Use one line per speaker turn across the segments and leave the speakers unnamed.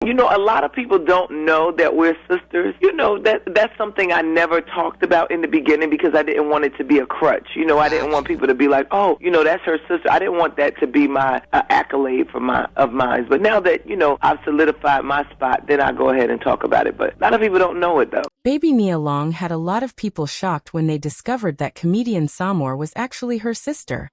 A lot of people don't know that we're sisters. That's something I never talked about in the beginning because I didn't want it to be a crutch. I didn't want people to be like, oh, that's her sister. I didn't want that to be my accolade of mine. But now that, I've solidified my spot, then I go ahead and talk about it. But a lot of people don't know it, though.
Baby Nia Long had a lot of people shocked when they discovered that comedian Sommore was actually her sister.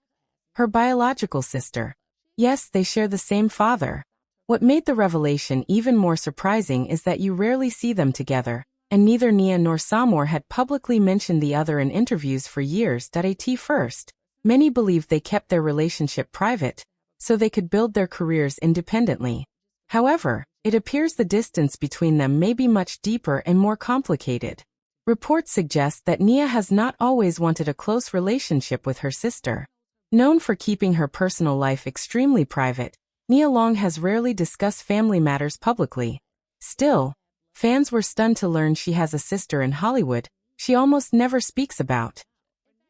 Her biological sister. Yes, they share the same father. What made the revelation even more surprising is that you rarely see them together, and neither Nia nor Sommore had publicly mentioned the other in interviews for years. At first, many believed they kept their relationship private, so they could build their careers independently. However, it appears the distance between them may be much deeper and more complicated. Reports suggest that Nia has not always wanted a close relationship with her sister. Known for keeping her personal life extremely private, Nia Long has rarely discussed family matters publicly. Still, fans were stunned to learn she has a sister in Hollywood she almost never speaks about.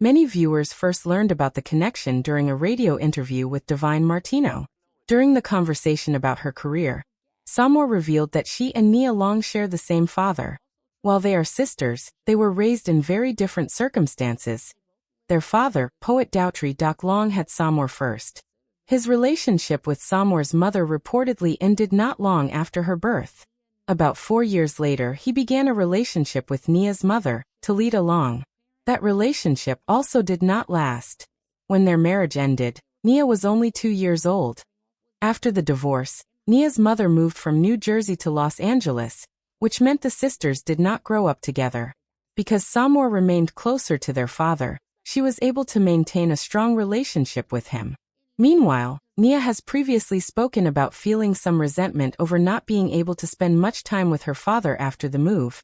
Many viewers first learned about the connection during a radio interview with Divine Martino. During the conversation about her career, Sommore revealed that she and Nia Long share the same father. While they are sisters, they were raised in very different circumstances. Their father, poet Daughtry Doc Long, had Sommore first. His relationship with Sommore's mother reportedly ended not long after her birth. About 4 years later, he began a relationship with Nia's mother, Talita Long. That relationship also did not last. When their marriage ended, Nia was only 2 years old. After the divorce, Nia's mother moved from New Jersey to Los Angeles, which meant the sisters did not grow up together. Because Sommore remained closer to their father, she was able to maintain a strong relationship with him. Meanwhile, Nia has previously spoken about feeling some resentment over not being able to spend much time with her father after the move.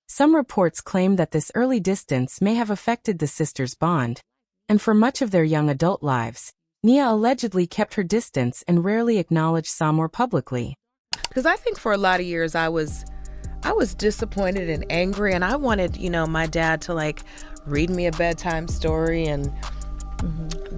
Some reports claim that this early distance may have affected the sisters' bond, and for much of their young adult lives, Nia allegedly kept her distance and rarely acknowledged Sommore publicly.
Because I think for a lot of years I was disappointed and angry, and I wanted, my dad to read me a bedtime story and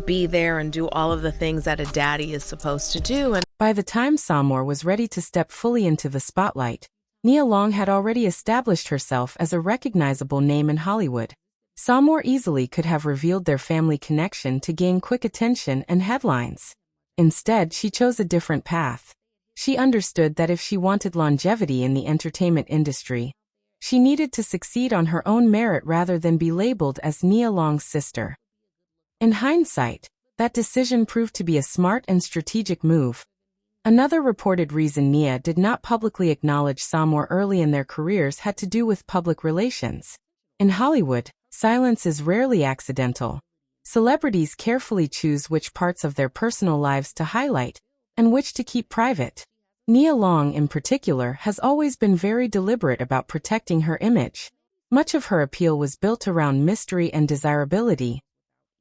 be there and do all of the things that a daddy is supposed to do. And
by the time Sommore was ready to step fully into the spotlight, Nia Long had already established herself as a recognizable name in Hollywood. Sommore easily could have revealed their family connection to gain quick attention and headlines. Instead, she chose a different path. She understood that if she wanted longevity in the entertainment industry, she needed to succeed on her own merit rather than be labeled as Nia Long's sister. In hindsight, that decision proved to be a smart and strategic move. Another reported reason Nia did not publicly acknowledge Sommore early in their careers had to do with public relations. In Hollywood, silence is rarely accidental. Celebrities carefully choose which parts of their personal lives to highlight and which to keep private. Nia Long, in particular, has always been very deliberate about protecting her image. Much of her appeal was built around mystery and desirability.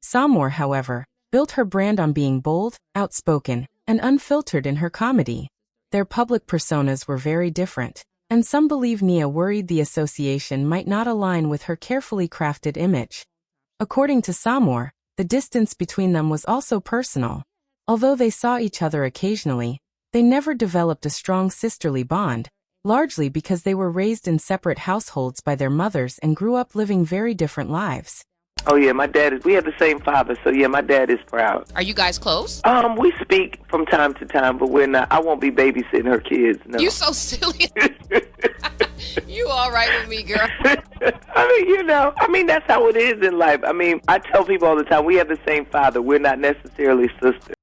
Sommore, however, built her brand on being bold, outspoken, and unfiltered in her comedy. Their public personas were very different, and some believe Nia worried the association might not align with her carefully crafted image. According to Sommore, the distance between them was also personal. Although they saw each other occasionally, they never developed a strong sisterly bond, largely because they were raised in separate households by their mothers and grew up living very different lives.
Oh, yeah, we have the same father, so yeah, my dad is proud.
Are you guys close?
We speak from time to time, but I won't be babysitting her kids, no.
You so silly. You all right with me, girl?
That's how it is in life. I tell people all the time, we have the same father. We're not necessarily sisters.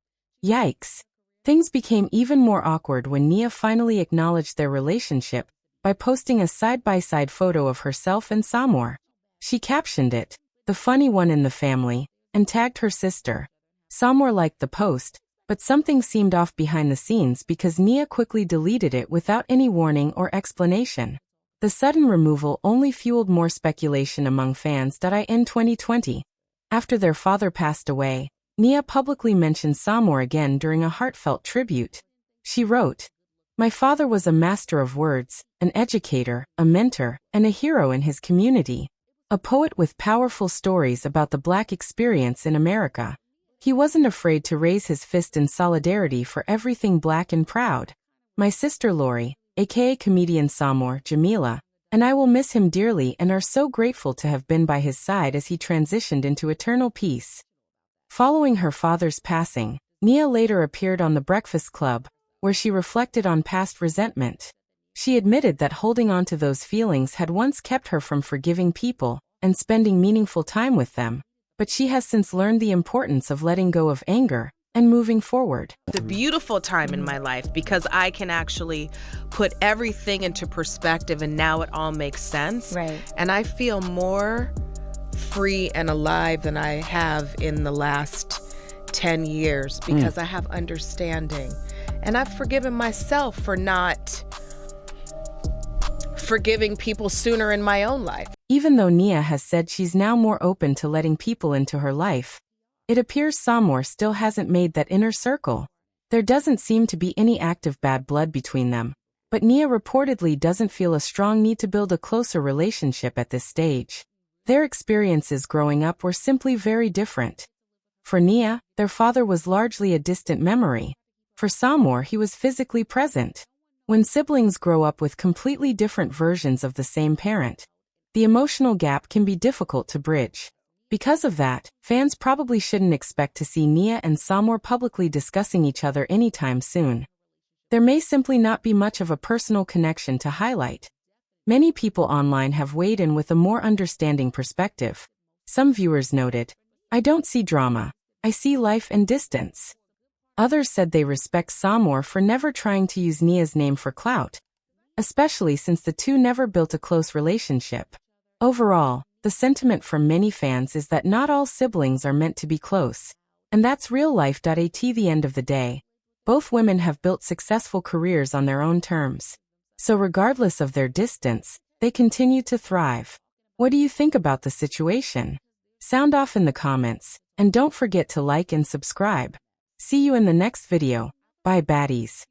Yikes. Things became even more awkward when Nia finally acknowledged their relationship by posting a side-by-side photo of herself and Sommore. She captioned it, "The funny one in the family," and tagged her sister. Sommore liked the post, but something seemed off behind the scenes because Nia quickly deleted it without any warning or explanation. The sudden removal only fueled more speculation among fans. In 2020, after their father passed away, Nia publicly mentioned Sommore again during a heartfelt tribute. She wrote, "My father was a master of words, an educator, a mentor, and a hero in his community. A poet with powerful stories about the Black experience in America. He wasn't afraid to raise his fist in solidarity for everything Black and proud. My sister Lori, aka comedian Samor Jamila, and I will miss him dearly and are so grateful to have been by his side as he transitioned into eternal peace. Following her father's passing, Nia later appeared on The Breakfast Club, where she reflected on past resentment. She admitted that holding on to those feelings had once kept her from forgiving people and spending meaningful time with them, but she has since learned the importance of letting go of anger and moving forward.
The beautiful time in my life because I can actually put everything into perspective and now it all makes sense.
Right.
And I feel more free and alive than I have in the last 10 years because I have understanding. And I've forgiven myself for not forgiving people sooner in my own life.
Even though Nia has said she's now more open to letting people into her life, it appears Samor still hasn't made that inner circle. There doesn't seem to be any active bad blood between them, but Nia reportedly doesn't feel a strong need to build a closer relationship at this stage. Their experiences growing up were simply very different. For Nia, their father was largely a distant memory. For Samor, he was physically present. When siblings grow up with completely different versions of the same parent, the emotional gap can be difficult to bridge. Because of that, fans probably shouldn't expect to see Nia and Samor publicly discussing each other anytime soon. There may simply not be much of a personal connection to highlight. Many people online have weighed in with a more understanding perspective. Some viewers noted, "I don't see drama, I see life and distance." Others said they respect Samor for never trying to use Nia's name for clout, especially since the two never built a close relationship. Overall, the sentiment from many fans is that not all siblings are meant to be close, and that's real life. At the end of the day, both women have built successful careers on their own terms. So regardless of their distance, they continue to thrive. What do you think about the situation? Sound off in the comments, and don't forget to like and subscribe. See you in the next video. Bye baddies.